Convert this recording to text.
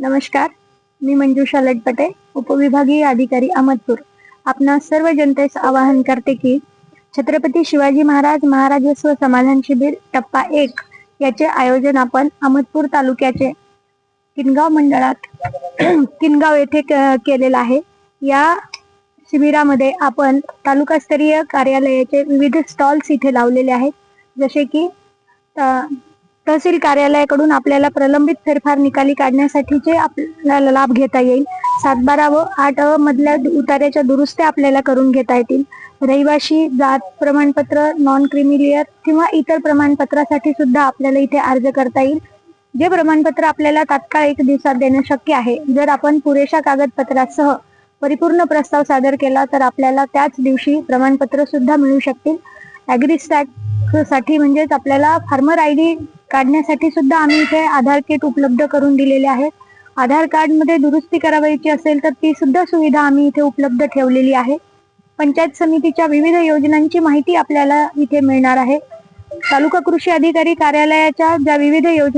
नमस्कार, मी मंजुषा लटपटे, उपविभागीय अधिकारी अहमदपूर. आपणा सर्व जनतेस आवाहन करते की छत्रपती शिवाजी महाराज महाराजस्व समाधान शिबिर टप्पा 1 याचे आयोजन आपण अहमदपूर तालुक्याचे किनगाव मंडळात किनगाव येथे केलेला आहे. या शिबिरामध्ये आपण तालुकास्तरीय कार्यालयाचे विविध स्टॉल्स इथे लावलेले आहेत. जसे की तहसील कार्यालयाकडून आपल्याला प्रलंबित फेरफार निकाली काढण्यासाठीचे आपल्याला लाभ घेता येईल. 7-12 व 8 मधल्या उतार्याच्या दुरुस्त्या आपल्याला करून घेता येतील. रहिवाशी जात प्रमाणपत्र, नॉन क्रिमिलियर किंवा इतर प्रमाणपत्रासाठी सुद्धा आपल्याला इथे अर्ज करता येईल. जे प्रमाणपत्र आपल्याला तात्काळ 1 दिवसात देणं शक्य आहे, जर आपण पुरेशा कागदपत्रासह परिपूर्ण प्रस्ताव सादर केला तर आपल्याला त्याच दिवशी प्रमाणपत्र सुद्धा मिळू शकतील. ॲग्रीस्टॅट साठी म्हणजेच आपल्याला फार्मर ID काढण्यासाठी सुद्धा आम्ही इथे आधार किट उपलब्ध करून दिलेले आहेत. आधार कार्ड मध्ये दुरुस्ती करावयाची असेल तर ती सुद्धा सुविधा आम्ही इथे उपलब्ध ठेवलेली आहे. पंचायत समितीच्या विविध योजनांची माहिती आपल्याला इथे मिळणार आहे. तालुका कृषी अधिकारी कार्यालयाच्या ज्या विविध योजना